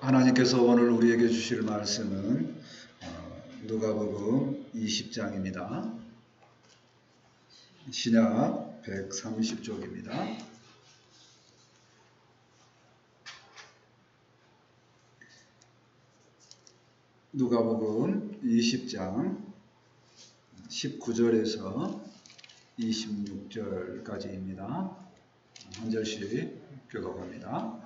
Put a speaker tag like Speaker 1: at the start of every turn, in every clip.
Speaker 1: 하나님께서 오늘 우리에게 주실 말씀은 누가복음 20장입니다. 신약 130쪽입니다. 누가복음 20장 19절에서 26절까지입니다. 한 절씩 교독합니다.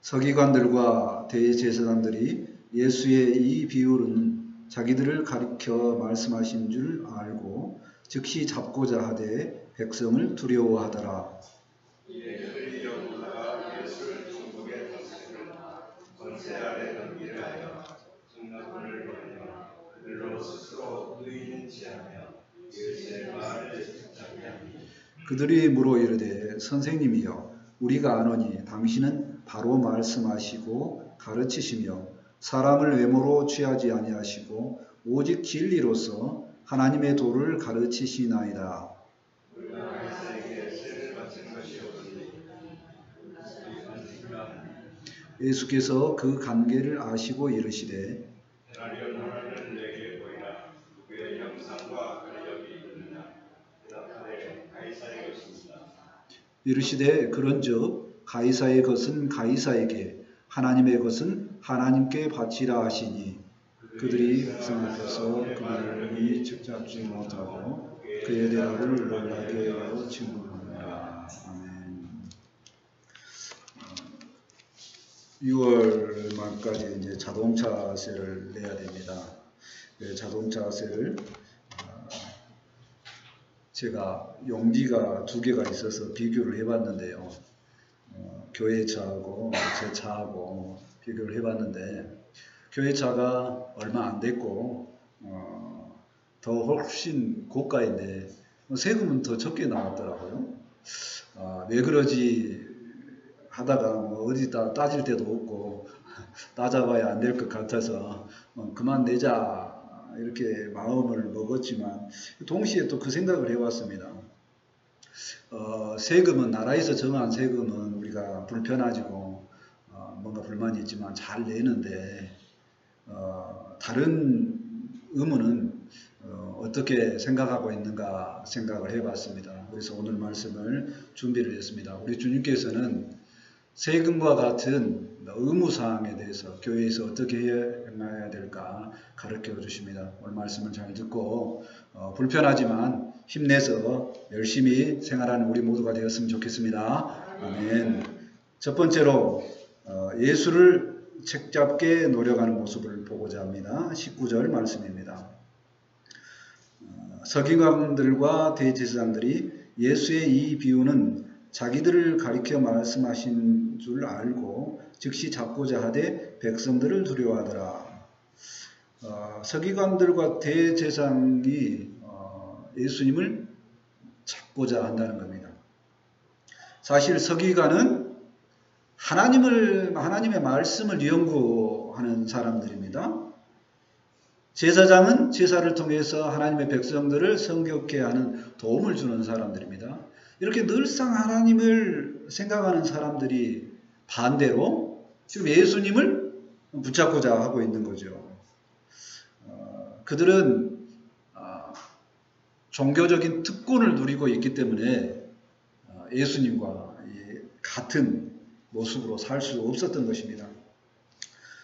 Speaker 1: 서기관들과 대제사장들이 예수의 이 비유는 자기들을 가리켜 말씀하신 줄 알고 즉시 잡고자 하되 백성을 두려워하더라.
Speaker 2: 이에 여부가 예수를 중국에 권세 아래 넘기려 하여 증거문을 벌여 그들로 스스로 의인인지 하며 예수의 말을 듣자게 하니
Speaker 1: 그들이 물어 이르되 선생님이여 우리가 아노니 당신은 바로 말씀하시고 가르치시며 사람을 외모로 취하지 아니하시고 오직 진리로서 하나님의 도를 가르치시나이다.
Speaker 2: 우리가 가이사에게 세를 바친 것이 없으니
Speaker 1: 예수께서 그 관계를 아시고 이르시되
Speaker 2: 대나리온 하나를 내게 보이라. 누구의 형상과 권력이 있느냐. 대답하되 가이사의 것입니다.
Speaker 1: 이르시되 그런즉 가이사의 것은 가이사에게 하나님의 것은 하나님께 바치라 하시니 그들이 백성 앞에서 그를 책잡지 못하고 그의 대답을 놀라게 하여 질문하니라. 아멘. 6월 말까지 이제 자동차세를 내야 됩니다. 자동차세를 제가 용기가 두 개가 있어서 비교를 해봤는데요. 교회 차하고 제 차하고 비교를 해봤는데 교회 차가 얼마 안 됐고 더 훨씬 고가인데 세금은 더 적게 나왔더라고요. 왜 그러지 하다가 어디다 따질 데도 없고 따져봐야 안 될 것 같아서 그만 내자 이렇게 마음을 먹었지만 동시에 또 그 생각을 해봤습니다. 세금은 나라에서 정한 세금은 우리가 불편하지고 뭔가 불만이 있지만 잘 내는데 다른 의무는 어떻게 생각하고 있는가 생각을 해봤습니다. 그래서 오늘 말씀을 준비를 했습니다. 우리 주님께서는 세금과 같은 의무사항에 대해서 교회에서 어떻게 해야 될까 가르쳐 주십니다. 오늘 말씀을 잘 듣고 불편하지만 힘내서 열심히 생활하는 우리 모두가 되었으면 좋겠습니다. 아멘. 첫 번째로 예수를 책잡게 노력하는 모습을 보고자 합니다. 19절 말씀입니다. 서기관들과 대제사장들이 예수의 이 비유는 자기들을 가리켜 말씀하신 줄 알고 즉시 잡고자 하되 백성들을 두려워하더라. 서기관들과 대제사장이 예수님을 잡고자 한다는 겁니다. 사실 서기관은 하나님의 말씀을 연구하는 사람들입니다. 제사장은 제사를 통해서 하나님의 백성들을 성격케 하는 도움을 주는 사람들입니다. 이렇게 늘상 하나님을 생각하는 사람들이 반대로 지금 예수님을 붙잡고자 하고 있는 거죠. 그들은 종교적인 특권을 누리고 있기 때문에 예수님과 같은 모습으로 살 수 없었던 것입니다.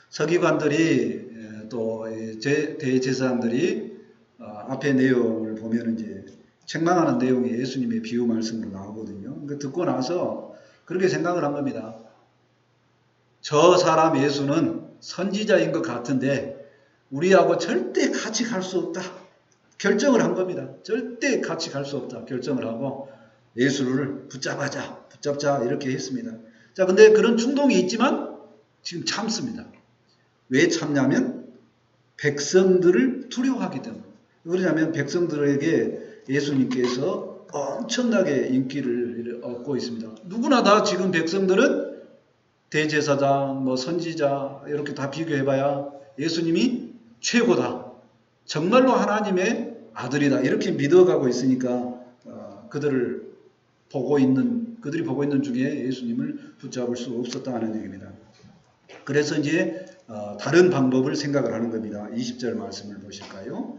Speaker 1: 서기관들이 또 대제사장들이 앞에 내용을 보면 이제 책망하는 내용이 예수님의 비유 말씀으로 나오거든요. 그러니까 듣고 나서 그렇게 생각을 한 겁니다. 저 사람 예수는 선지자인 것 같은데 우리하고 절대 같이 갈 수 없다. 결정을 한 겁니다. 절대 같이 갈 수 없다. 결정을 하고 예수를 붙잡자 이렇게 했습니다. 자, 근데 그런 충동이 있지만 지금 참습니다. 왜 참냐면 백성들을 두려워하기 때문에. 그러냐면 백성들에게 예수님께서 엄청나게 인기를 얻고 있습니다. 누구나 다 지금 백성들은 대제사장, 선지자 이렇게 다 비교해봐야 예수님이 최고다. 정말로 하나님의 아들이다. 이렇게 믿어가고 있으니까 그들을 그들이 보고 있는 중에 예수님을 붙잡을 수 없었다는 얘기입니다. 그래서 이제 다른 방법을 생각을 하는 겁니다. 20절 말씀을 보실까요?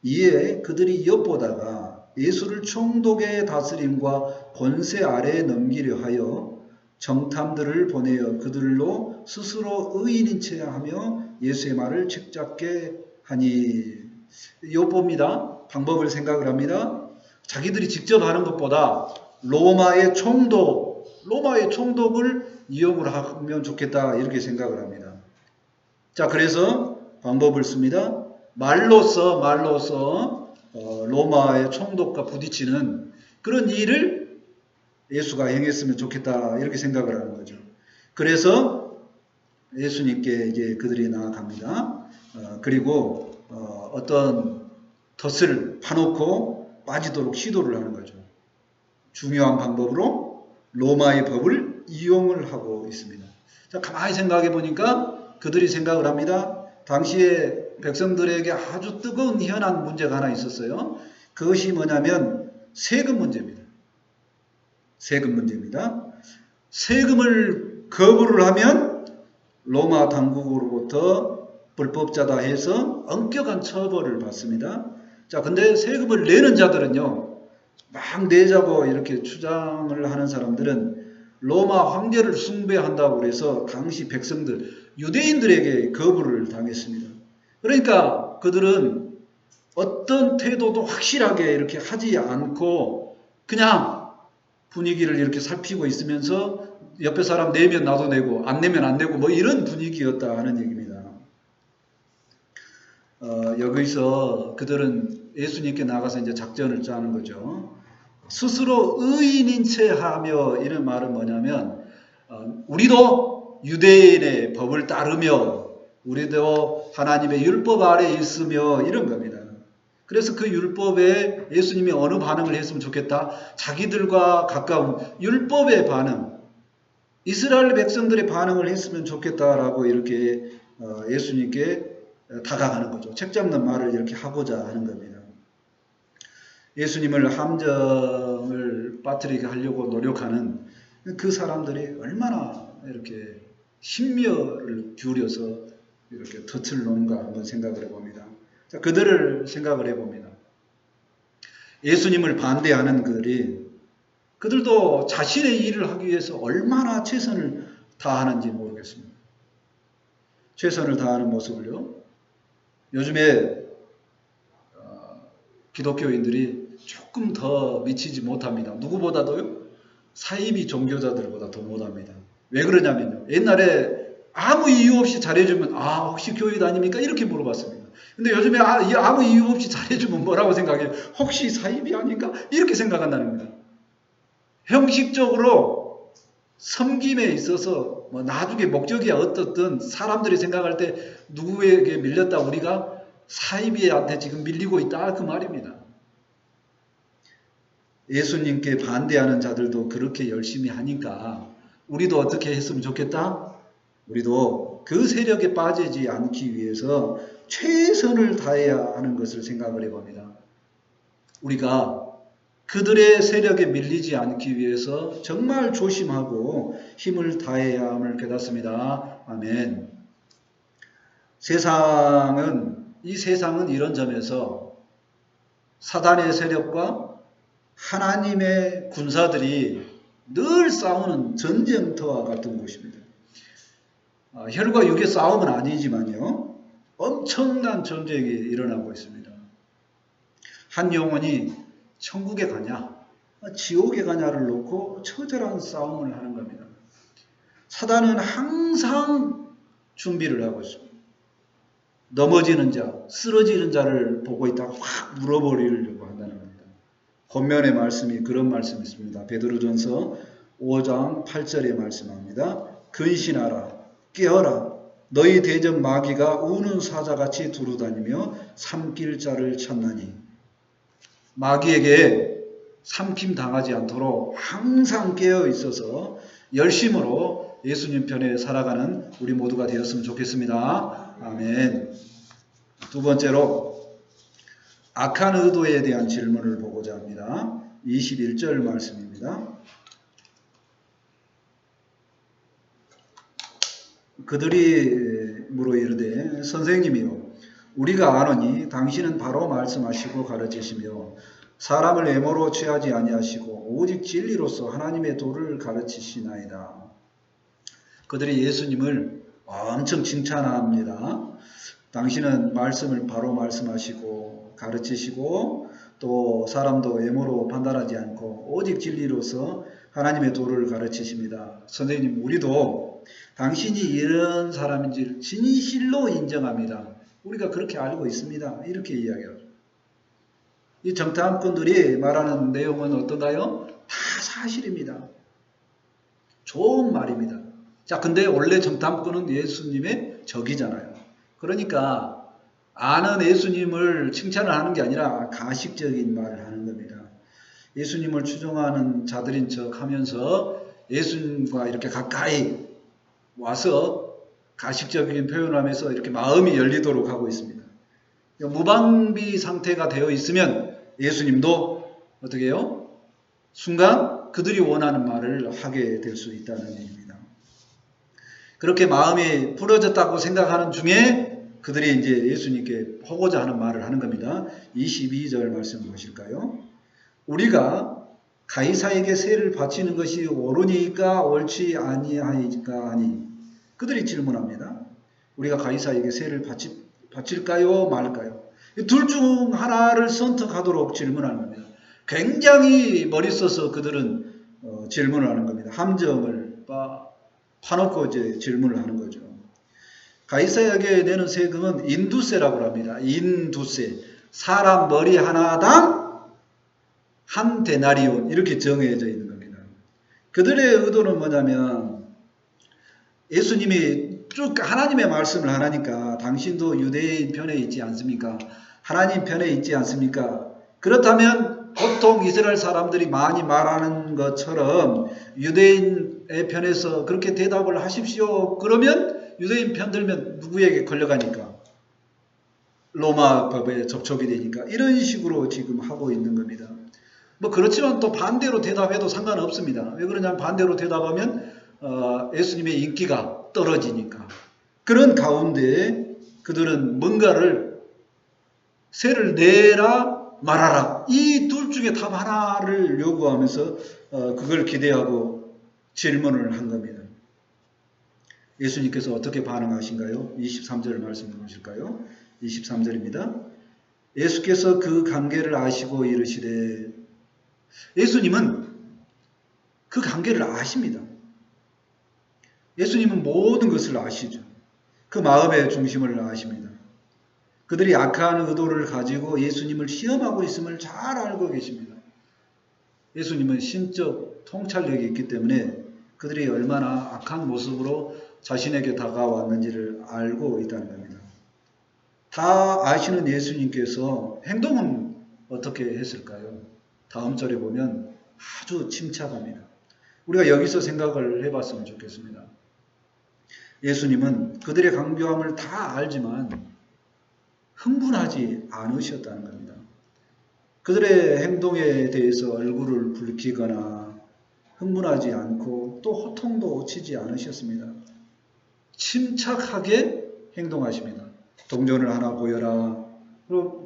Speaker 1: 이에 그들이 엿보다가 예수를 총독의 다스림과 권세 아래에 넘기려 하여 정탐들을 보내어 그들로 스스로 의인인 채 하며 예수의 말을 책잡게 하니. 엿봅니다. 방법을 생각을 합니다. 자기들이 직접 하는 것보다 로마의 총독을 이용을 하면 좋겠다 이렇게 생각을 합니다. 자, 그래서 방법을 씁니다. 말로써 로마의 총독과 부딪히는 그런 일을 예수가 행했으면 좋겠다 이렇게 생각을 하는 거죠. 그래서 예수님께 이제 그들이 나아갑니다. 그리고 어떤 덫을 파놓고 빠지도록 시도를 하는 거죠. 중요한 방법으로 로마의 법을 이용을 하고 있습니다. 자, 가만히 생각해 보니까 그들이 생각을 합니다. 당시에 백성들에게 아주 뜨거운 현안 문제가 하나 있었어요. 그것이 뭐냐면 세금 문제입니다. 세금을 거부를 하면 로마 당국으로부터 불법자다 해서 엄격한 처벌을 받습니다. 자, 근데 세금을 내는 자들은요, 막 내자고 이렇게 주장을 하는 사람들은 로마 황제를 숭배한다고 해서 당시 백성들, 유대인들에게 거부를 당했습니다. 그러니까 그들은 어떤 태도도 확실하게 이렇게 하지 않고 그냥 분위기를 이렇게 살피고 있으면서 옆에 사람 내면 나도 내고 안 내면 안 내고 뭐 이런 분위기였다 하는 얘기입니다. 여기서 그들은 예수님께 나가서 이제 작전을 짜는 거죠. 스스로 의인인 채 하며 이런 말은 뭐냐면 우리도 유대인의 법을 따르며 우리도 하나님의 율법 아래 있으며 이런 겁니다. 그래서 그 율법에 예수님이 어느 반응을 했으면 좋겠다? 자기들과 가까운 율법의 반응, 이스라엘 백성들의 반응을 했으면 좋겠다라고 이렇게 예수님께 다가가는 거죠. 책 잡는 말을 이렇게 하고자 하는 겁니다. 예수님을 함정을 빠뜨리게 하려고 노력하는 그 사람들이 얼마나 이렇게 심려를 기울여서 이렇게 덫을 놓는가 한번 생각을 해봅니다. 자, 그들을 생각을 해봅니다. 예수님을 반대하는 그들도 자신의 일을 하기 위해서 얼마나 최선을 다하는지 모르겠습니다. 최선을 다하는 모습을요. 요즘에 기독교인들이 조금 더 미치지 못합니다. 누구보다도요. 사이비 종교자들보다 더 못합니다. 왜 그러냐면요. 옛날에 아무 이유 없이 잘해주면 혹시 교회 다닙니까? 이렇게 물어봤습니다. 근데 요즘에 아무 이유 없이 잘해주면 뭐라고 생각해요? 혹시 사이비 아닌가? 이렇게 생각한다는 겁니다. 형식적으로 섬김에 있어서 뭐 나중에 목적이 어떻든 사람들이 생각할 때 누구에게 밀렸다 우리가 사이비한테 지금 밀리고 있다 그 말입니다. 예수님께 반대하는 자들도 그렇게 열심히 하니까 우리도 어떻게 했으면 좋겠다? 우리도 그 세력에 빠지지 않기 위해서 최선을 다해야 하는 것을 생각을 해봅니다. 우리가 그들의 세력에 밀리지 않기 위해서 정말 조심하고 힘을 다해야 함을 깨닫습니다. 아멘. 이 세상은 이런 점에서 사단의 세력과 하나님의 군사들이 늘 싸우는 전쟁터와 같은 곳입니다. 혈과 육의 싸움은 아니지만요. 엄청난 전쟁이 일어나고 있습니다. 한 영혼이 천국에 가냐 지옥에 가냐를 놓고 처절한 싸움을 하는 겁니다. 사단은 항상 준비를 하고 있습니다. 넘어지는 자, 쓰러지는 자를 보고 있다가 확 물어버리려고 한다는 겁니다. 본면의 말씀이 그런 말씀이 있습니다. 베드로전서 5장 8절에 말씀합니다. 근신하라, 깨어라, 너희 대적 마귀가 우는 사자같이 두루다니며 삼킬 자를 찾나니. 마귀에게 삼킴 당하지 않도록 항상 깨어 있어서 열심으로 예수님 편에 살아가는 우리 모두가 되었으면 좋겠습니다. 아멘. 두 번째로 악한 의도에 대한 질문을 보고자 합니다. 21절 말씀입니다. 말씀입니다. 그들이 물어 이르되 선생님이요 우리가 아노니 당신은 바로 말씀하시고 가르치시며 사람을 애모로 취하지 아니하시고 오직 진리로서 하나님의 도를 가르치시나이다. 그들이 예수님을 엄청 칭찬합니다. 당신은 말씀을 바로 말씀하시고 가르치시고 또 사람도 애모로 판단하지 않고 오직 진리로서 하나님의 도를 가르치십니다. 선생님, 우리도 당신이 이런 사람인지 진실로 인정합니다. 우리가 그렇게 알고 있습니다. 이렇게 이야기하죠. 이 정탐꾼들이 말하는 내용은 어떤가요? 다 사실입니다. 좋은 말입니다. 자, 근데 원래 정탐꾼은 예수님의 적이잖아요. 그러니까 아는 예수님을 칭찬을 하는 게 아니라 가식적인 말을 하는 겁니다. 예수님을 추종하는 자들인 척 하면서 예수님과 이렇게 가까이 와서 가식적인 표현을 하면서 이렇게 마음이 열리도록 하고 있습니다. 무방비 상태가 되어 있으면 예수님도 어떻게 해요? 순간 그들이 원하는 말을 하게 될 수 있다는 얘기입니다. 그렇게 마음이 풀어졌다고 생각하는 중에 그들이 이제 예수님께 하고자 하는 말을 하는 겁니다. 22절 말씀 보실까요? 우리가 가이사에게 세를 바치는 것이 옳으니까 옳지 아니하니까 하니 그들이 질문합니다. 우리가 가이사에게 세를 바칠까요 말까요? 둘 중 하나를 선택하도록 질문하는 겁니다. 굉장히 머리 써서 그들은 질문을 하는 겁니다. 함정을 파놓고 이제 질문을 하는 거죠. 가이사에게 내는 세금은 인두세라고 합니다. 인두세. 사람 머리 하나당 한 데나리온 이렇게 정해져 있는 겁니다. 그들의 의도는 뭐냐면 예수님이 쭉 하나님의 말씀을 하니까 당신도 유대인 편에 있지 않습니까? 하나님 편에 있지 않습니까? 그렇다면 보통 이스라엘 사람들이 많이 말하는 것처럼 유대인의 편에서 그렇게 대답을 하십시오. 그러면 유대인 편 들면 누구에게 걸려가니까? 로마 법에 접촉이 되니까 이런 식으로 지금 하고 있는 겁니다. 뭐 그렇지만 또 반대로 대답해도 상관없습니다. 왜 그러냐면 반대로 대답하면 예수님의 인기가 떨어지니까. 그런 가운데 그들은 뭔가를 세를 내라 말하라 이 둘 중에 답 하나를 요구하면서 그걸 기대하고 질문을 한 겁니다. 예수님께서 어떻게 반응하신가요? 23절 말씀 보실까요? 23절입니다. 예수께서 그 관계를 아시고 이르시되 예수님은 그 관계를 아십니다. 예수님은 모든 것을 아시죠. 그 마음의 중심을 아십니다. 그들이 악한 의도를 가지고 예수님을 시험하고 있음을 잘 알고 계십니다. 예수님은 신적 통찰력이 있기 때문에 그들이 얼마나 악한 모습으로 자신에게 다가왔는지를 알고 있다는 겁니다. 다 아시는 예수님께서 행동은 어떻게 했을까요? 다음 절에 보면 아주 침착합니다. 우리가 여기서 생각을 해봤으면 좋겠습니다. 예수님은 그들의 강교함을 다 알지만 흥분하지 않으셨다는 겁니다. 그들의 행동에 대해서 얼굴을 붉히거나 흥분하지 않고 또 호통도 치지 않으셨습니다. 침착하게 행동하십니다. 동전을 하나 보여라.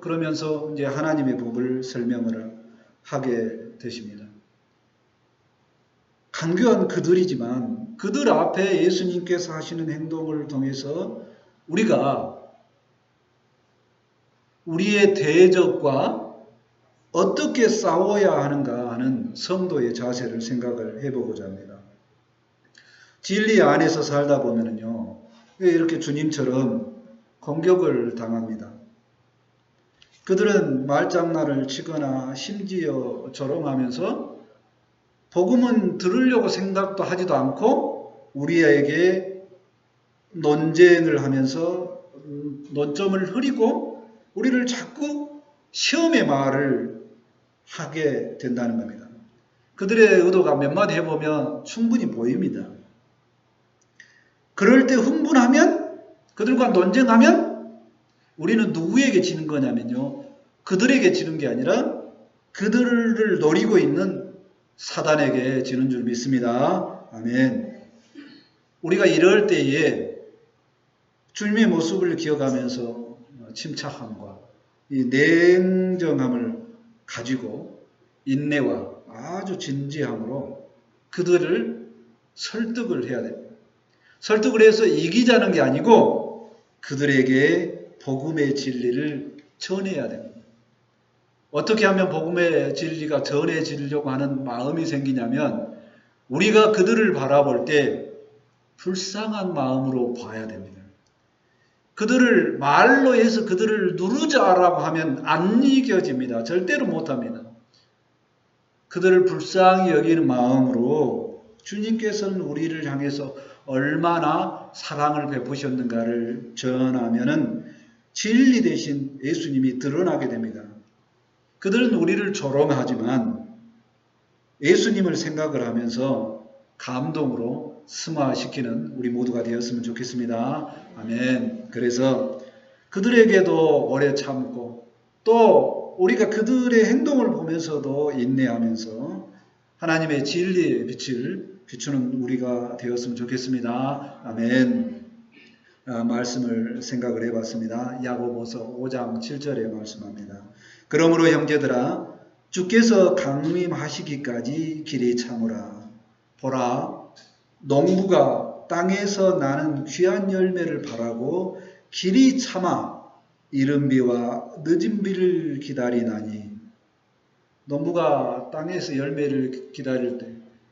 Speaker 1: 그러면서 이제 하나님의 법을 설명을 하게 되십니다. 강교한 그들이지만 그들 앞에 예수님께서 하시는 행동을 통해서 우리가 우리의 대적과 어떻게 싸워야 하는가 하는 성도의 자세를 생각을 해보고자 합니다. 진리 안에서 살다 보면요, 이렇게 주님처럼 공격을 당합니다. 그들은 말장난을 치거나 심지어 조롱하면서 복음은 들으려고 생각도 하지도 않고 우리에게 논쟁을 하면서 논점을 흐리고 우리를 자꾸 시험의 말을 하게 된다는 겁니다. 그들의 의도가 몇 마디 해보면 충분히 보입니다. 그럴 때 흥분하면 그들과 논쟁하면 우리는 누구에게 지는 거냐면요. 그들에게 지는 게 아니라 그들을 노리고 있는 사단에게 지는 줄 믿습니다. 아멘. 우리가 이럴 때에 주님의 모습을 기억하면서 침착함과 이 냉정함을 가지고 인내와 아주 진지함으로 그들을 설득을 해야 됩니다. 설득을 해서 이기자는 게 아니고 그들에게 복음의 진리를 전해야 됩니다. 어떻게 하면 복음의 진리가 전해지려고 하는 마음이 생기냐면 우리가 그들을 바라볼 때 불쌍한 마음으로 봐야 됩니다. 그들을 말로 해서 그들을 누르자라고 하면 안 이겨집니다. 절대로 못합니다. 그들을 불쌍히 여기는 마음으로 주님께서는 우리를 향해서 얼마나 사랑을 베푸셨는가를 전하면은 진리 대신 예수님이 드러나게 됩니다. 그들은 우리를 조롱하지만 예수님을 생각을 하면서 감동으로 승화시키는 우리 모두가 되었으면 좋겠습니다. 아멘. 그래서 그들에게도 오래 참고 또 우리가 그들의 행동을 보면서도 인내하면서 하나님의 진리의 빛을 비추는 우리가 되었으면 좋겠습니다. 아멘. 말씀을 생각을 해봤습니다. 야고보서 5장 7절에 말씀합니다. 그러므로 형제들아 주께서 강림하시기까지 길이 참으라. 보라 농부가 땅에서 나는 귀한 열매를 바라고 길이 참아 이른 비와 늦은 비를 기다리나니. 농부가 땅에서 열매를 기다릴 때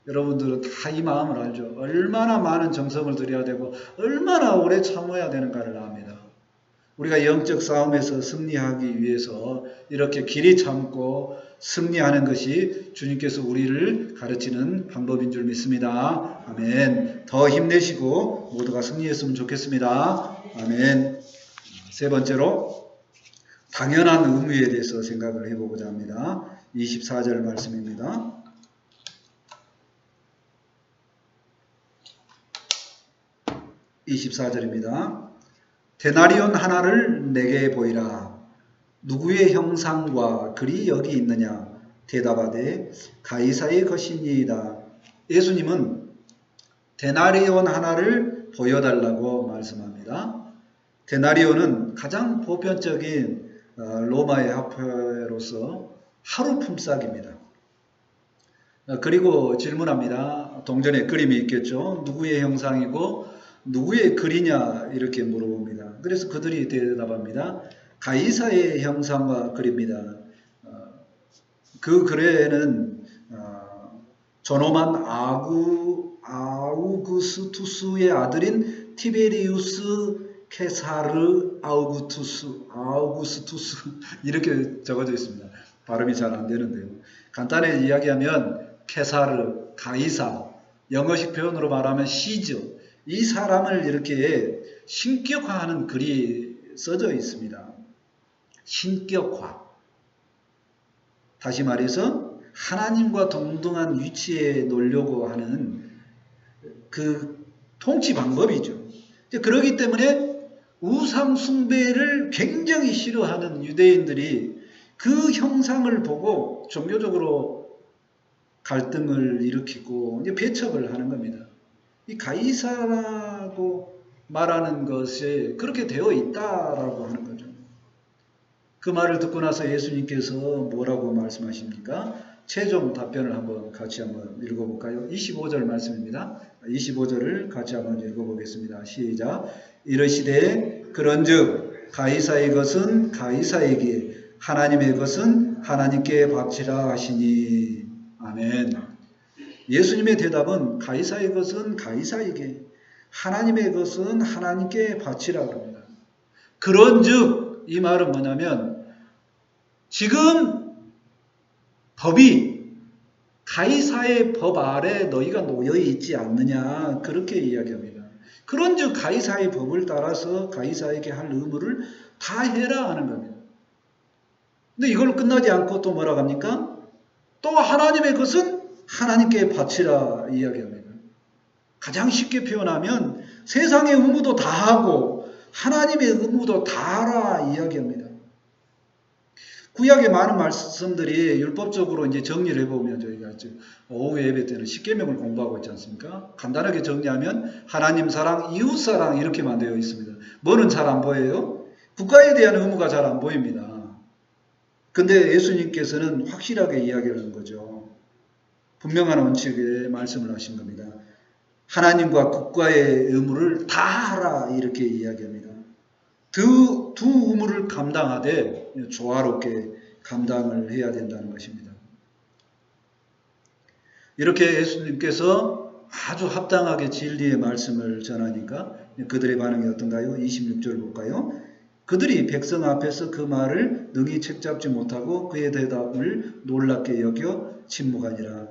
Speaker 1: 여러분들은 다 이 마음을 알죠. 얼마나 많은 정성을 들여야 되고 얼마나 오래 참아야 되는가를 압니다. 우리가 영적 싸움에서 승리하기 위해서 이렇게 길이 참고 승리하는 것이 주님께서 우리를 가르치는 방법인 줄 믿습니다. 아멘. 더 힘내시고 모두가 승리했으면 좋겠습니다. 아멘. 세 번째로 당연한 의무에 대해서 생각을 해보고자 합니다. 24절 말씀입니다. 24절입니다. 데나리온 하나를 내게 보이라. 누구의 형상과 글이 여기 있느냐? 대답하되 가이사의 것이니이다. 예수님은 데나리온 하나를 보여달라고 말씀합니다. 데나리온은 가장 보편적인 로마의 화폐로서 하루 품삯입니다. 그리고 질문합니다. 동전에 그림이 있겠죠. 누구의 형상이고 누구의 글이냐 이렇게 물어봅니다. 그래서 그들이 대답합니다. 가이사의 형상과 글입니다. 그 글에는 존엄한 아우구스투스의 아들인 티베리우스 케사르 아우구스투스 이렇게 적어져 있습니다. 발음이 잘 안 되는데요. 간단히 이야기하면 케사르, 가이사, 영어식 표현으로 말하면 시저, 이 사람을 이렇게 신격화하는 글이 써져 있습니다. 신격화. 다시 말해서 하나님과 동등한 위치에 놓으려고 하는 그 통치 방법이죠. 그렇기 때문에 우상 숭배를 굉장히 싫어하는 유대인들이 그 형상을 보고 종교적으로 갈등을 일으키고 이제 배척을 하는 겁니다. 이 가이사라고 말하는 것이 그렇게 되어 있다라고 하는 거죠. 그 말을 듣고 나서 예수님께서 뭐라고 말씀하십니까? 최종 답변을 같이 한번 읽어볼까요? 25절 말씀입니다. 25절을 같이 한번 읽어보겠습니다. 시작. 이르시되 그런즉 가이사의 것은 가이사에게 하나님의 것은 하나님께 바치라 하시니. 아멘. 예수님의 대답은 가이사의 것은 가이사에게 하나님의 것은 하나님께 바치라 그럽니다. 그런즉 이 말은 뭐냐면 지금 법이 가이사의 법 아래 너희가 놓여 있지 않느냐 그렇게 이야기합니다. 그런즉 가이사의 법을 따라서 가이사에게 할 의무를 다 해라 하는 겁니다. 근데 이걸로 끝나지 않고 또 뭐라고 합니까? 또 하나님의 것은 하나님께 바치라 이야기합니다. 가장 쉽게 표현하면 세상의 의무도 다 하고 하나님의 의무도 다 하라 이야기합니다. 구약의 많은 말씀들이 율법적으로 이제 정리를 해보면 저희가 지금 오후 예배 때는 십계명을 공부하고 있지 않습니까? 간단하게 정리하면 하나님 사랑, 이웃 사랑 이렇게만 되어 있습니다. 뭐는 잘 안 보여요? 국가에 대한 의무가 잘 안 보입니다. 근데 예수님께서는 확실하게 이야기를 하는 거죠. 분명한 원칙에 말씀을 하신 겁니다. 하나님과 국가의 의무를 다 하라 이렇게 이야기합니다. 두 의무를 감당하되 조화롭게 감당을 해야 된다는 것입니다. 이렇게 예수님께서 아주 합당하게 진리의 말씀을 전하니까 그들의 반응이 어떤가요? 26절 볼까요? 그들이 백성 앞에서 그 말을 능히 책잡지 못하고 그의 대답을 놀랍게 여겨 침묵하니라.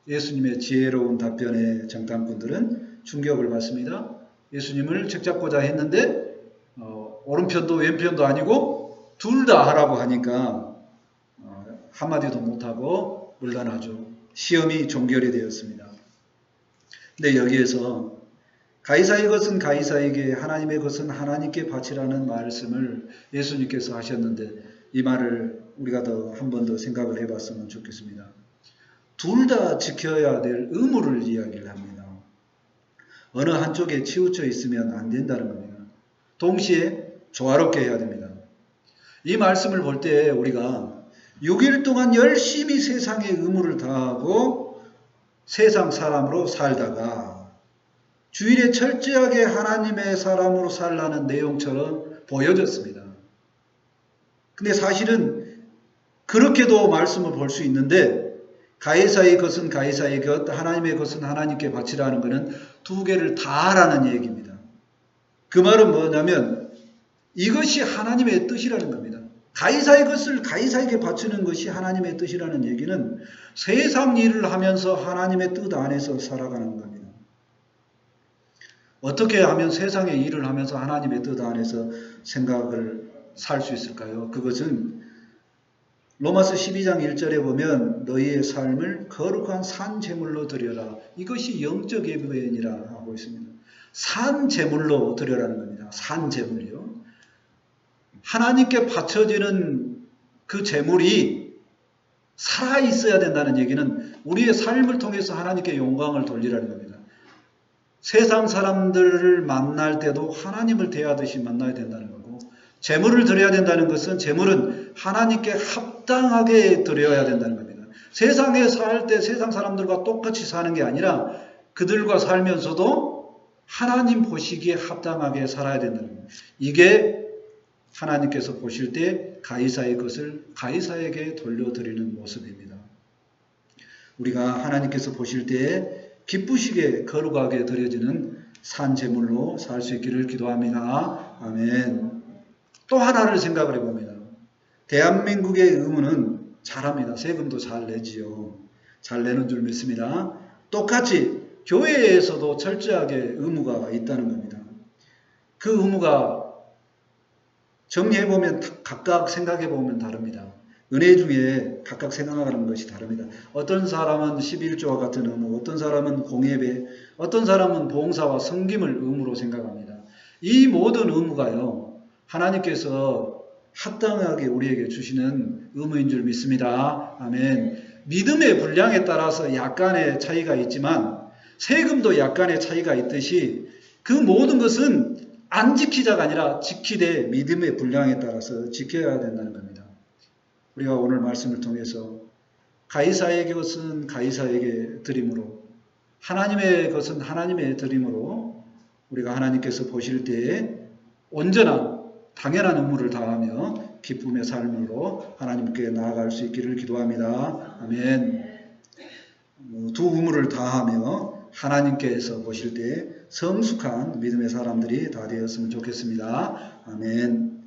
Speaker 1: 예수님의 지혜로운 답변에 정탐꾼들은 충격을 받습니다. 예수님을 책잡고자 했는데 오른편도 왼편도 아니고 둘 다 하라고 하니까 한마디도 못하고 물러나죠. 시험이 종결이 되었습니다. 근데 여기에서 가이사의 것은 가이사에게, 하나님의 것은 하나님께 바치라는 말씀을 예수님께서 하셨는데 이 말을 우리가 더 한 번 더 생각을 해봤으면 좋겠습니다. 둘 다 지켜야 될 의무를 이야기를 합니다. 어느 한쪽에 치우쳐 있으면 안 된다는 겁니다. 동시에 조화롭게 해야 됩니다. 이 말씀을 볼 때 우리가 6일 동안 열심히 세상의 의무를 다하고 세상 사람으로 살다가 주일에 철저하게 하나님의 사람으로 살라는 내용처럼 보여졌습니다. 근데 사실은 그렇게도 말씀을 볼 수 있는데 가이사의 것은 가이사의 것, 하나님의 것은 하나님께 바치라는 것은 두 개를 다 하라는 얘기입니다. 그 말은 뭐냐면 이것이 하나님의 뜻이라는 겁니다. 가이사의 것을 가이사에게 바치는 것이 하나님의 뜻이라는 얘기는 세상 일을 하면서 하나님의 뜻 안에서 살아가는 겁니다. 어떻게 하면 세상의 일을 하면서 하나님의 뜻 안에서 생각을 살 수 있을까요? 그것은 로마서 12장 1절에 보면 너희의 삶을 거룩한 산 제물로 드려라. 이것이 영적 예배니라 하고 있습니다. 산 제물로 드려라는 겁니다. 산 제물이요. 하나님께 바쳐지는 그 제물이 살아있어야 된다는 얘기는 우리의 삶을 통해서 하나님께 영광을 돌리라는 겁니다. 세상 사람들을 만날 때도 하나님을 대하듯이 만나야 된다는 거고, 제물을 드려야 된다는 것은 제물은 하나님께 합당하게 드려야 된다는 겁니다. 세상에 살 때 세상 사람들과 똑같이 사는 게 아니라 그들과 살면서도 하나님 보시기에 합당하게 살아야 된다는 겁니다. 이게 하나님께서 보실 때 가이사의 것을 가이사에게 돌려드리는 모습입니다. 우리가 하나님께서 보실 때에 기쁘시게 거룩하게 드려지는 산 제물로 살 수 있기를 기도합니다. 아멘. 또 하나를 생각을 해봅니다. 대한민국의 의무는 잘합니다. 세금도 잘 내지요. 잘 내는 줄 믿습니다. 똑같이 교회에서도 철저하게 의무가 있다는 겁니다. 그 의무가 정리해보면 각각 생각해보면 다릅니다. 은혜 중에 각각 생각하는 것이 다릅니다. 어떤 사람은 11조와 같은 의무, 어떤 사람은 공예배, 어떤 사람은 봉사와 섬김을 의무로 생각합니다. 이 모든 의무가요, 하나님께서 합당하게 우리에게 주시는 의무인 줄 믿습니다. 아멘. 믿음의 분량에 따라서 약간의 차이가 있지만 세금도 약간의 차이가 있듯이 그 모든 것은 안 지키자가 아니라 지키되 믿음의 분량에 따라서 지켜야 된다는 겁니다. 우리가 오늘 말씀을 통해서 가이사의 것은 가이사에게 드림으로, 하나님의 것은 하나님의 드림으로 우리가 하나님께서 보실 때에 온전한 당연한 의무를 다하며 기쁨의 삶으로 하나님께 나아갈 수 있기를 기도합니다. 아멘. 두 의무를 다하며 하나님께서 보실 때 성숙한 믿음의 사람들이 다 되었으면 좋겠습니다. 아멘.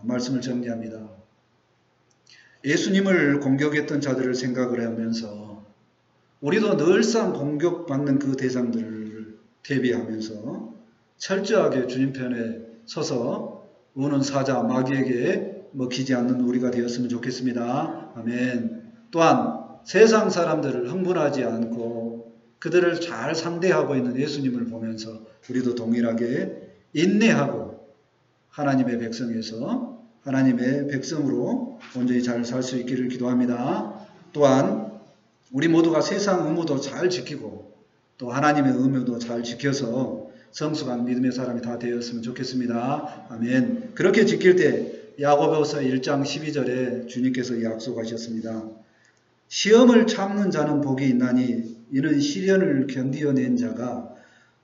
Speaker 1: 말씀을 정리합니다. 예수님을 공격했던 자들을 생각을 하면서 우리도 늘상 공격받는 그 대상들을 대비하면서 철저하게 주님 편에 서서 우는 사자 마귀에게 먹히지 않는 우리가 되었으면 좋겠습니다. 아멘. 또한 세상 사람들을 흥분하지 않고 그들을 잘 상대하고 있는 예수님을 보면서 우리도 동일하게 인내하고 하나님의 백성에서 하나님의 백성으로 온전히 잘 살 수 있기를 기도합니다. 또한 우리 모두가 세상 의무도 잘 지키고 또 하나님의 의무도 잘 지켜서 성숙한 믿음의 사람이 다 되었으면 좋겠습니다. 아멘. 그렇게 지킬 때 야고보서 1장 12절에 주님께서 약속하셨습니다. 시험을 참는 자는 복이 있나니 이는 시련을 견디어낸 자가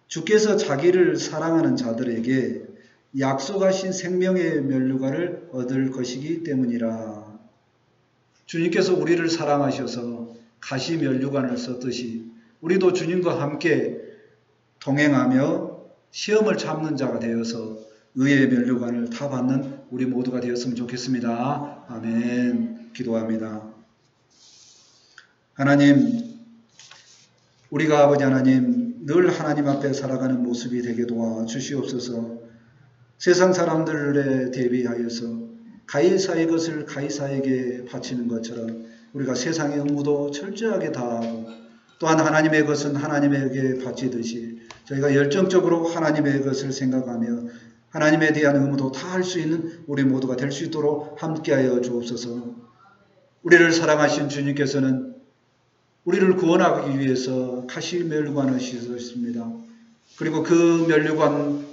Speaker 1: 주께서 자기를 사랑하는 자들에게 약속하신 생명의 면류관을 얻을 것이기 때문이라. 주님께서 우리를 사랑하셔서 가시 면류관을 썼듯이 우리도 주님과 함께 동행하며 시험을 참는 자가 되어서 의의 면류관을 다 받는 우리 모두가 되었으면 좋겠습니다. 아멘. 기도합니다. 하나님, 우리가 아버지 하나님 늘 하나님 앞에 살아가는 모습이 되게 도와주시옵소서. 세상 사람들에 대비하여서 가이사의 것을 가이사에게 바치는 것처럼 우리가 세상의 의무도 철저하게 다하고 또한 하나님의 것은 하나님에게 바치듯이 저희가 열정적으로 하나님의 것을 생각하며 하나님에 대한 의무도 다 할 수 있는 우리 모두가 될 수 있도록 함께하여 주옵소서. 우리를 사랑하신 주님께서는 우리를 구원하기 위해서 가시 면류관을 씌우셨습니다. 그리고 그 면류관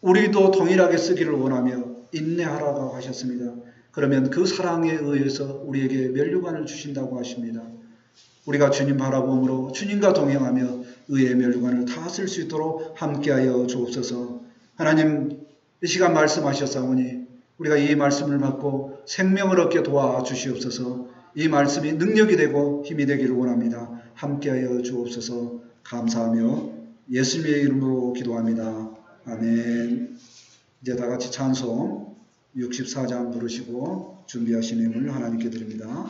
Speaker 1: 우리도 동일하게 쓰기를 원하며 인내하라고 하셨습니다. 그러면 그 사랑에 의해서 우리에게 면류관을 주신다고 하십니다. 우리가 주님 바라봄으로 주님과 동행하며 의의 면류관을 다 쓸 수 있도록 함께하여 주옵소서. 하나님, 이 시간 말씀하셨사오니 우리가 이 말씀을 받고 생명을 얻게 도와주시옵소서. 이 말씀이 능력이 되고 힘이 되기를 원합니다. 함께하여 주옵소서. 감사하며 예수님의 이름으로 기도합니다. 아멘. 이제 다 같이 찬송 64장 부르시고 준비하신 힘을 하나님께 드립니다.